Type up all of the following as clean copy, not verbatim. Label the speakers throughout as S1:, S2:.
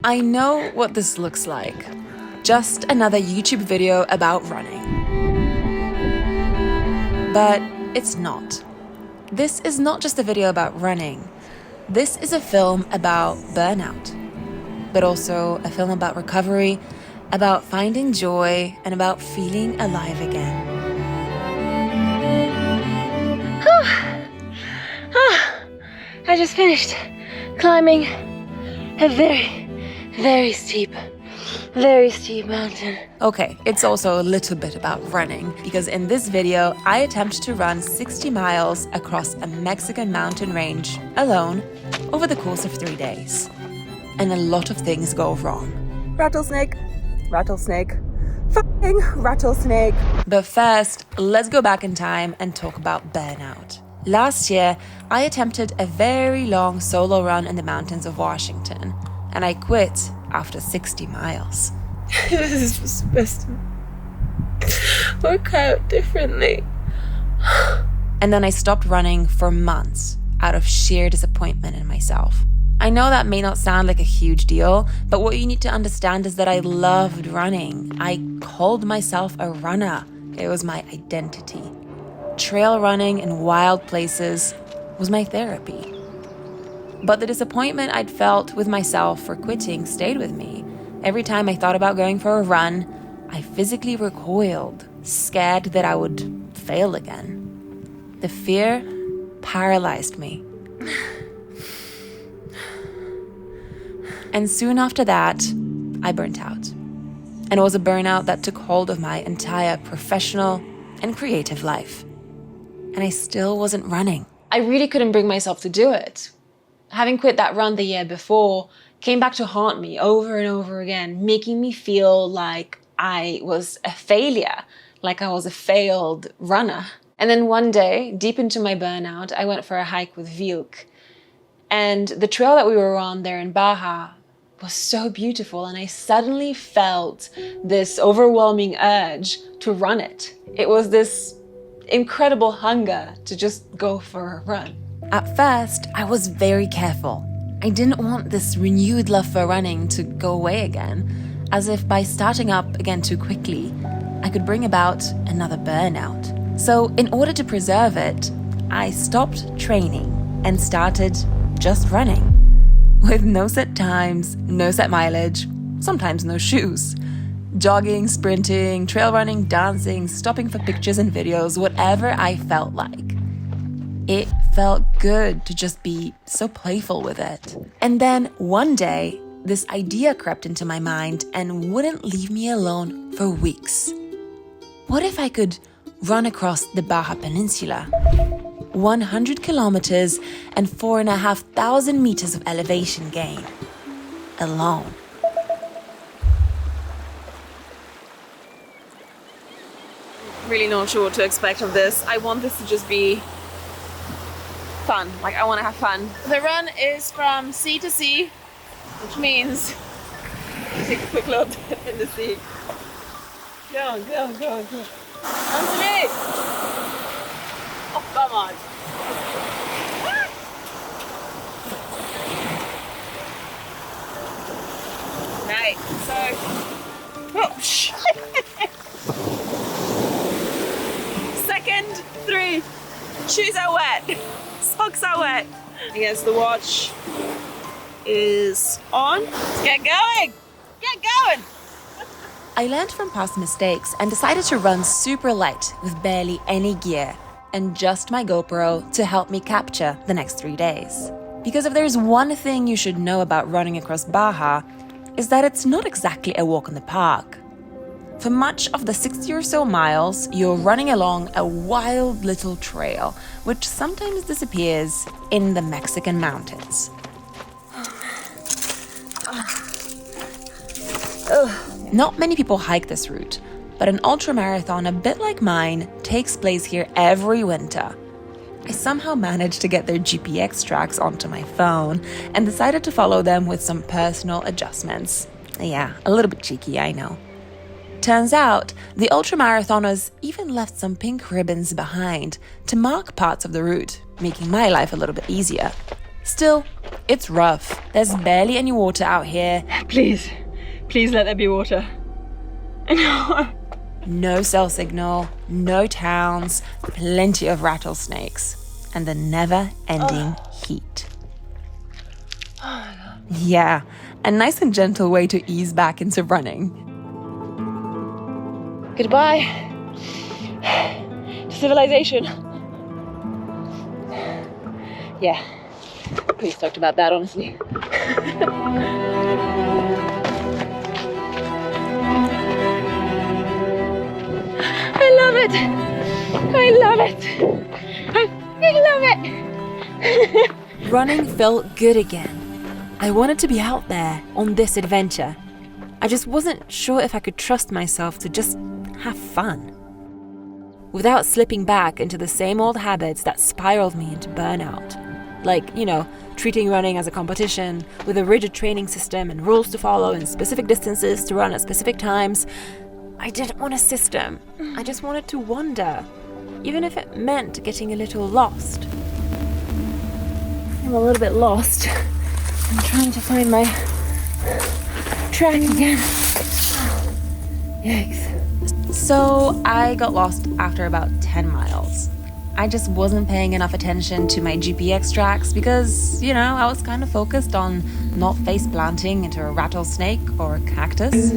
S1: I know what this looks like. Just another YouTube video about running. But it's not. This is not just a video about running. This is a film about burnout, but also a film about recovery, about finding joy, and about feeling alive again.
S2: I just finished climbing a very steep mountain.
S1: Okay, it's also a little bit about running, because in this video, I attempt to run 60 miles across a Mexican mountain range alone over the course of 3 days. And a lot of things go wrong.
S3: Rattlesnake, rattlesnake, fucking rattlesnake.
S1: But first, let's go back in time and talk about burnout. Last year, I attempted a very long solo run in the mountains of Washington, and I quit after 60 miles.
S3: This is supposed to work out differently.
S1: And then I stopped running for months out of sheer disappointment in myself. I know that may not sound like a huge deal, but what you need to understand is that I loved running. I called myself a runner. It was my identity. Trail running in wild places was my therapy. But the disappointment I'd felt with myself for quitting stayed with me. Every time I thought about going for a run, I physically recoiled, scared that I would fail again. The fear paralyzed me. And soon after that, I burnt out. And it was a burnout that took hold of my entire professional and creative life. And I still wasn't running.
S2: I really couldn't bring myself to do it. Having quit that run the year before came back to haunt me over and over again, making me feel like I was a failure, like I was a failed runner. And then one day, deep into my burnout, I went for a hike with Vilk. And the trail that we were on there in Baja was so beautiful, and I suddenly felt this overwhelming urge to run it. It was this incredible hunger to just go for a run.
S1: At first, I was very careful. I didn't want this renewed love for running to go away again, as if by starting up again too quickly, I could bring about another burnout. So in order to preserve it, I stopped training and started just running. With no set times, no set mileage, sometimes no shoes. Jogging, sprinting, trail running, dancing, stopping for pictures and videos, whatever I felt like. It felt good to just be so playful with it. And then one day, this idea crept into my mind and wouldn't leave me alone for weeks. What if I could run across the Baja Peninsula? 100 kilometers and 4,500 meters of elevation gain. Alone.
S3: Really not sure what to expect of this. I want this to just be fun. Like, I want to have fun. The run is from sea to sea, which means take a quick look in the sea. Go. Anthony! Oh, come on. Right, so... Oh, Second 3. Shoes are wet. Socks are wet. I guess the watch is on. Let's get going. Get going.
S1: I learned from past mistakes and decided to run super light with barely any gear and just my GoPro to help me capture the next 3 days. Because if there's one thing you should know about running across Baja, is that it's not exactly a walk in the park. For much of the 60 or so miles, you're running along a wild little trail, which sometimes disappears in the Mexican mountains. Not many people hike this route, but an ultramarathon a bit like mine takes place here every winter. I somehow managed to get their GPX tracks onto my phone and decided to follow them with some personal adjustments. Yeah, a little bit cheeky, I know. Turns out, the ultramarathoners even left some pink ribbons behind to mark parts of the route, making my life a little bit easier. Still, it's rough. There's barely any water out here.
S2: Please let there be water.
S1: No cell signal, no towns, plenty of rattlesnakes, and the never-ending heat. Yeah, a nice and gentle way to ease back into running.
S2: Goodbye to civilization. Yeah, pretty stoked about that, honestly. I love it. I love it. I love it.
S1: Running felt good again. I wanted to be out there on this adventure. I just wasn't sure if I could trust myself to just have fun, without slipping back into the same old habits that spiraled me into burnout. Like, treating running as a competition with a rigid training system and rules to follow and specific distances to run at specific times. I didn't want a system. I just wanted to wander, even if it meant getting a little lost. I'm a little bit lost. I'm trying to find my track again. Yikes. So I got lost after about 10 miles. I just wasn't paying enough attention to my GPX tracks because, I was kind of focused on not face planting into a rattlesnake or a cactus.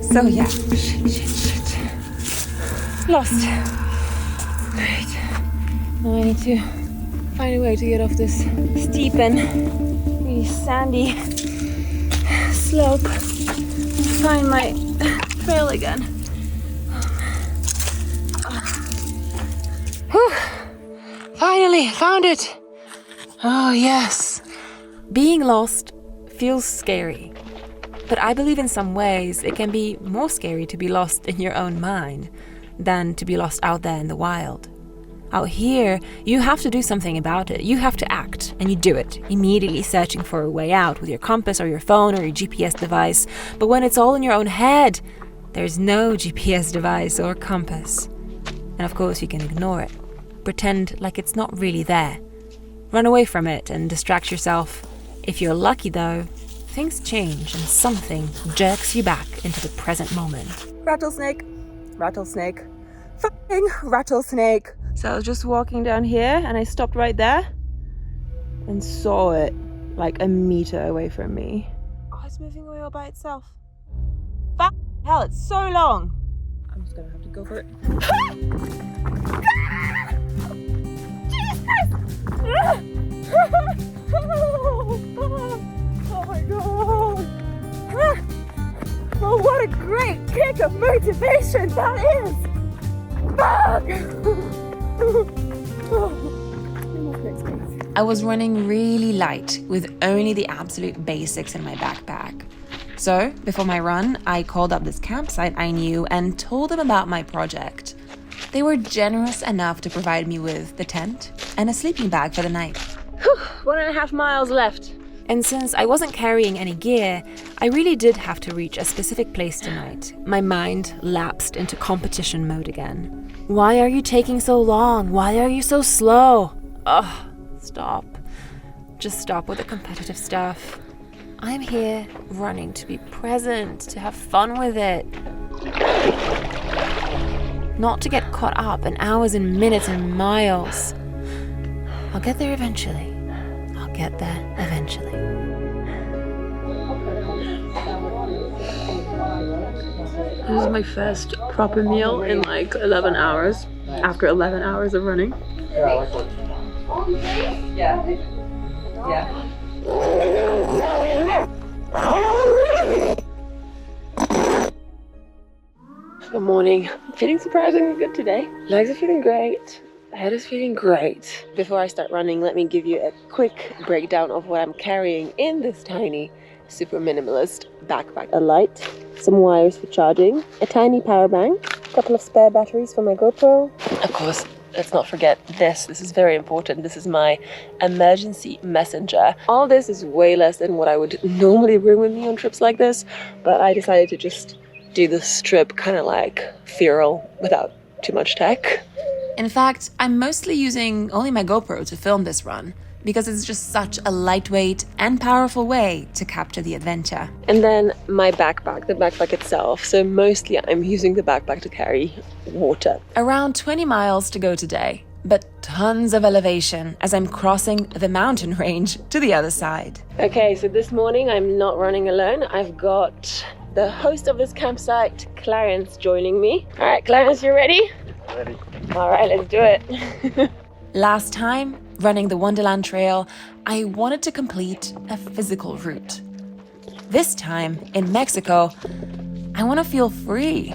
S1: So yeah. Shit. Lost. Great. Now I need to find a way to get off this steep and really sandy slope. Find my trail again. Whew. Finally, found it! Oh, yes. Being lost feels scary. But I believe in some ways it can be more scary to be lost in your own mind than to be lost out there in the wild. Out here, you have to do something about it. You have to act, and you do it, immediately searching for a way out with your compass or your phone or your GPS device. But when it's all in your own head, there's no GPS device or compass. And of course, you can ignore it. Pretend like it's not really there. Run away from it and distract yourself. If you're lucky, though, things change and something jerks you back into the present moment. Rattlesnake. Fucking rattlesnake. So I was just walking down here and I stopped right there and saw it like a meter away from me. Oh, it's moving away all by itself. Hell, it's so long. I'm just gonna have to go for it. Oh my god! Oh, what a great kick of motivation that is! I was running really light with only the absolute basics in my backpack. So, before my run, I called up this campsite I knew and told them about my project. They were generous enough to provide me with the tent and a sleeping bag for the night.
S2: 1.5 miles left.
S1: And since I wasn't carrying any gear, I really did have to reach a specific place tonight. My mind lapsed into competition mode again. Why are you taking so long? Why are you so slow? Ugh, stop. Just stop with the competitive stuff. I'm here running to be present, to have fun with it. Not to get caught up in hours and minutes and miles. I'll get there eventually.
S3: This is my first proper meal in like 11 hours. After 11 hours of running. Good morning. Feeling surprisingly good today. Legs are feeling great. Head is feeling great. Before I start running, let me give you a quick breakdown of what I'm carrying in this tiny, super minimalist backpack. A light, some wires for charging, a tiny power bank, a couple of spare batteries for my GoPro. Of course, let's not forget this. This is very important. This is my emergency messenger. All this is way less than what I would normally bring with me on trips like this, but I decided to just do this trip kind of like feral without too much tech. In fact, I'm mostly using only my GoPro to film this run.
S1: because it's just such a lightweight and powerful way to capture the adventure.
S4: And then my backpack, the backpack itself. So mostly I'm using the backpack to carry water.
S1: Around 20 miles to go today, but tons of elevation as I'm crossing the mountain range to the other side.
S4: Okay, so this morning I'm not running alone. I've got the host of this campsite, Clarence, joining me. All right, Clarence, you ready?
S5: Ready.
S4: All right, let's do it.
S1: Last time, running the Wonderland Trail, I wanted to complete a physical route. This time, in Mexico, I want to feel free.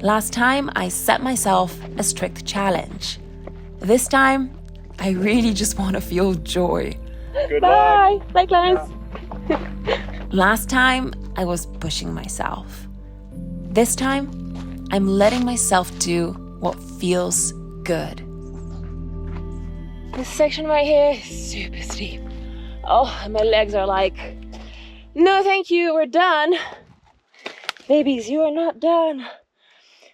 S1: Last time, I set myself a strict challenge. This time, I really just want to feel joy.
S5: Good
S4: Bye.
S5: luck.
S4: Bye, Clarence.
S1: Last time, I was pushing myself. This time, I'm letting myself do what feels good.
S4: This section right here is super steep. Oh, and my legs are like, no thank you, we're done. Babies, you are not done.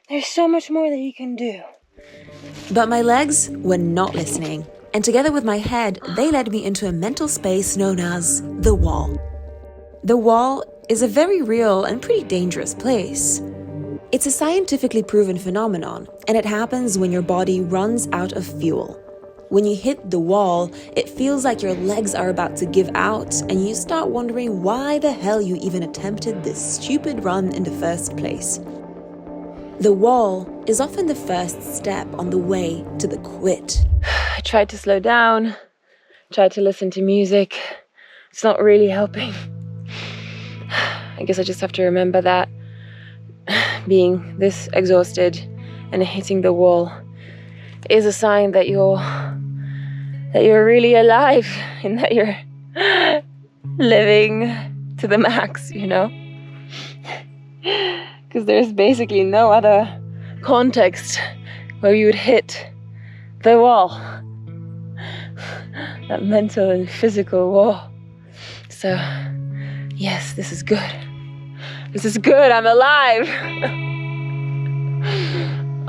S4: There's so much more that you can do.
S1: But my legs were not listening, and together with my head, they led me into a mental space known as the wall. The wall is a very real and pretty dangerous place. It's a scientifically proven phenomenon, and it happens when your body runs out of fuel. When you hit the wall, it feels like your legs are about to give out, and you start wondering why the hell you even attempted this stupid run in the first place. The wall is often the first step on the way to the quit.
S4: I tried to slow down, tried to listen to music. It's not really helping. I guess I just have to remember that being this exhausted and hitting the wall is a sign that you're really alive and that you're living to the max, you know? Because there's basically no other context where you would hit the wall. That mental and physical wall. So, yes, this is good. This is good, I'm alive!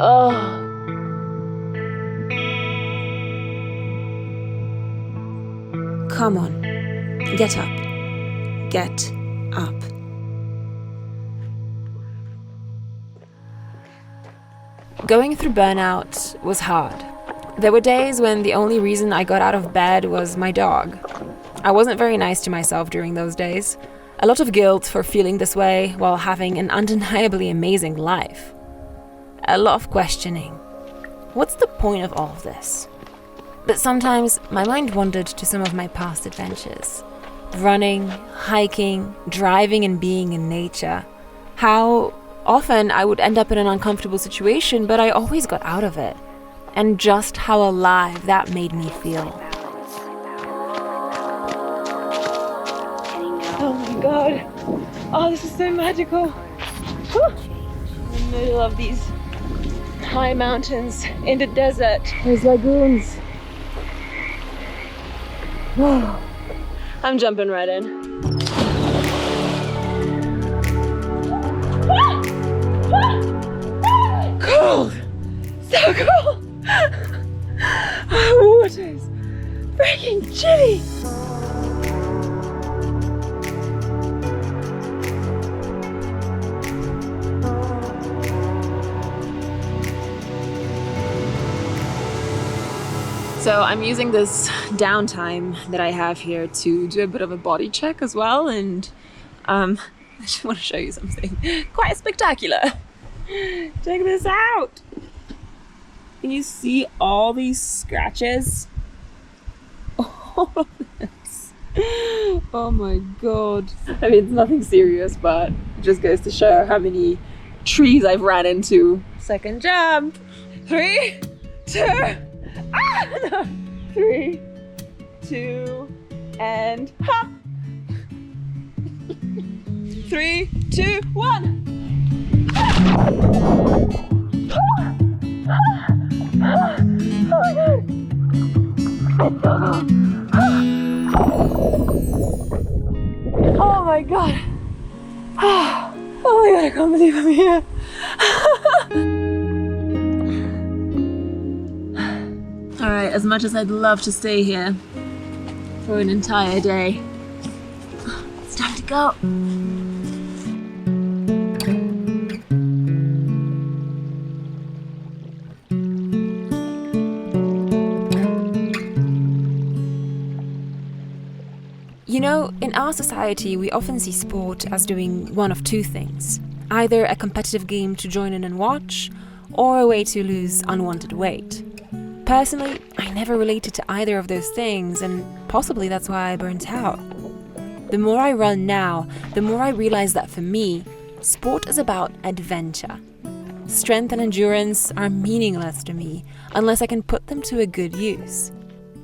S4: Oh.
S1: Come on, get up. Get up. Going through burnout was hard. There were days when the only reason I got out of bed was my dog. I wasn't very nice to myself during those days. A lot of guilt for feeling this way while having an undeniably amazing life. A lot of questioning. What's the point of all of this? But sometimes my mind wandered to some of my past adventures. Running, hiking, driving and being in nature. How often I would end up in an uncomfortable situation, but I always got out of it. And just how alive that made me feel.
S4: Oh my god. Oh, this is so magical. Whew. In the middle of these high mountains in the desert. There's lagoons. Whoa. I'm jumping right in. Cold! So cold! Oh, water's freaking chilly!
S3: So I'm using this downtime that I have here to do a bit of a body check as well, and I just want to show you something quite spectacular. Check this out. Can you see all these scratches? All of this. Oh my god. I mean, it's nothing serious, but it just goes to show how many trees I've ran into. Second jump. 3, 2, no. 3, 2, and hop. 3, 2, 1.
S4: Oh my god. Oh my god, I can't believe I'm here.
S3: All right, as much as I'd love to stay here,
S2: for an entire day. It's time to go.
S4: You know, in our society, we often see sport as doing one of two things. Either a competitive game to join in and watch, or a way to lose unwanted weight. Personally, I never related to either of those things, and possibly that's why I burnt out. The more I run now, the more I realize that for me, sport is about adventure. Strength and endurance are meaningless to me unless I can put them to a good use.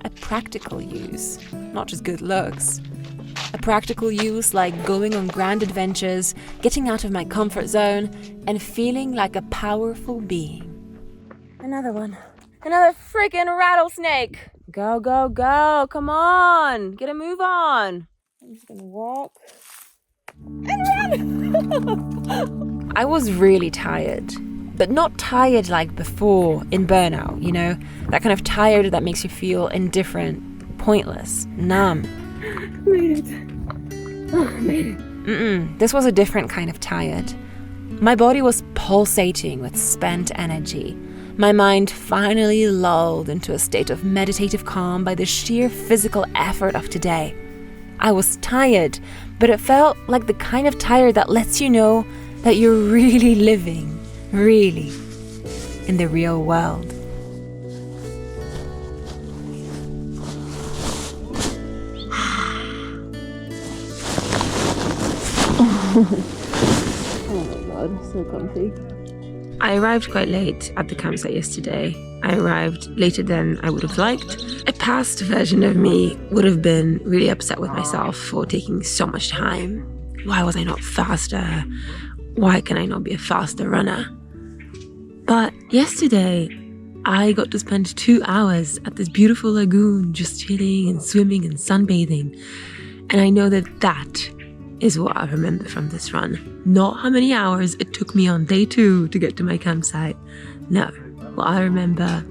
S4: A practical use, not just good looks. A practical use like going on grand adventures, getting out of my comfort zone, and feeling like a powerful being. Another one. Another freaking rattlesnake! Go, go, go! Come on! Get a move on! I'm just gonna walk and run! I was really tired. But not tired like before in burnout, you know? That kind of tired that makes you feel indifferent, pointless, numb. Made it. Oh, I made it. This was a different kind of tired. My body was pulsating with spent energy. My mind finally lulled into a state of meditative calm by the sheer physical effort of today. I was tired, but it felt like the kind of tired that lets you know that you're really living, really, in the real world. Oh my god, so comfy. I arrived quite late at the campsite yesterday. I arrived later than I would have liked. A past version of me would have been really upset with myself for taking so much time. Why was I not faster? Why can I not be a faster runner? But yesterday, I got to spend 2 hours at this beautiful lagoon just chilling and swimming and sunbathing. And I know that that is what I remember from this run. Not how many hours it took me on day 2 to get to my campsite. No, what I remember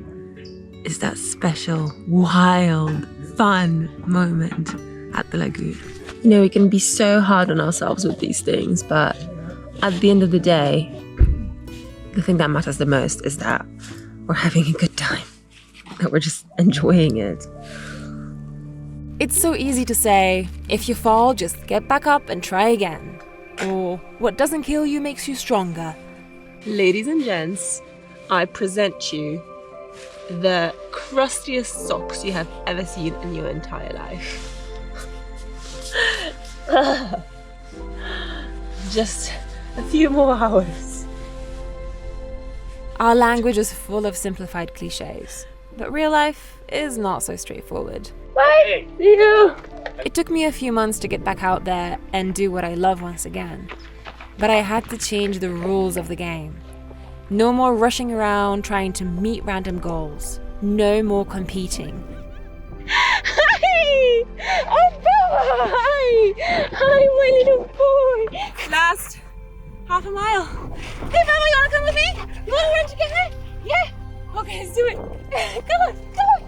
S4: is that special, wild, fun moment at the lagoon. You know, we can be so hard on ourselves with these things, but at the end of the day, the thing that matters the most is that we're having a good time, that we're just enjoying it. It's so easy to say, if you fall, just get back up and try again. Or, what doesn't kill you makes you stronger. Ladies and gents, I present you the crustiest socks you have ever seen in your entire life. Just a few more hours. Our language is full of simplified cliches, but real life is not so straightforward. Bye! See you! It took me a few months to get back out there and do what I love once again. But I had to change the rules of the game. No more rushing around trying to meet random goals. No more competing. Hi! Oh, hi! Hi, my little boy! Last half a mile. Hey, Mama, you wanna come with me? You wanna run together? Yeah? Okay, let's do it. Come on, come on.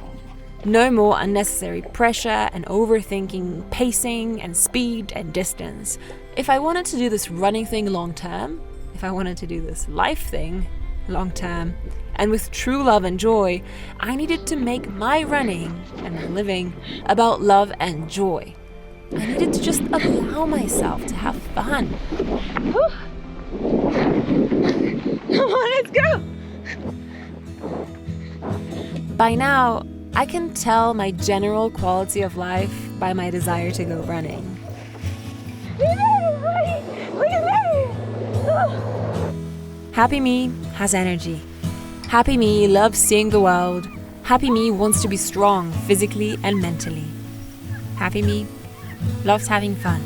S4: No more unnecessary pressure and overthinking pacing and speed and distance. If I wanted to do this running thing long term, if I wanted to do this life thing long term, and with true love and joy, I needed to make my running and my living about love and joy. I needed to just allow myself to have fun. Whew. Come on, let's go! By now, I can tell my general quality of life by my desire to go running. Happy me has energy. Happy me loves seeing the world. Happy me wants to be strong physically and mentally. Happy me loves having fun.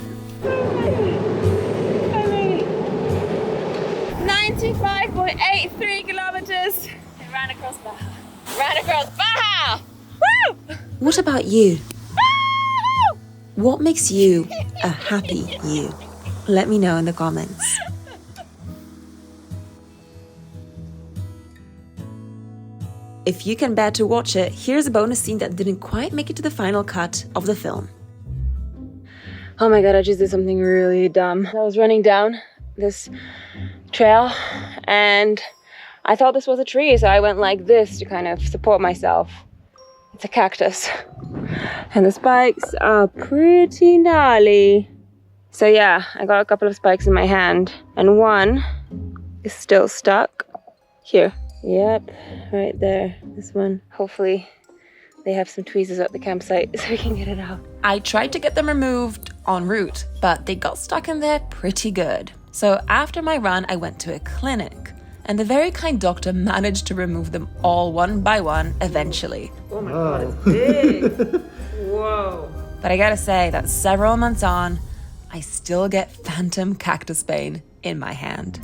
S3: 95.83 kilometers. I ran across Baja. Ran across Baja! Woo!
S1: What about you? What makes you a happy you? Let me know in the comments. if you can bear to watch it, here's a bonus scene that didn't quite make it to the final cut of the film.
S4: Oh my god, I just did something really dumb. I was running down this trail and I thought this was a tree, so I went like this to kind of support myself. It's a cactus. And the spikes are pretty gnarly. So yeah, I got a couple of spikes in my hand and one is still stuck here. Yep, right there, this one. Hopefully they have some tweezers at the campsite so we can get it out.
S1: I tried to get them removed en route, but they got stuck in there pretty good. So after my run, I went to a clinic, and the very kind doctor managed to remove them all one by one eventually.
S4: Oh my god, it's big! Whoa.
S1: But I gotta say that several months on, I still get phantom cactus pain in my hand.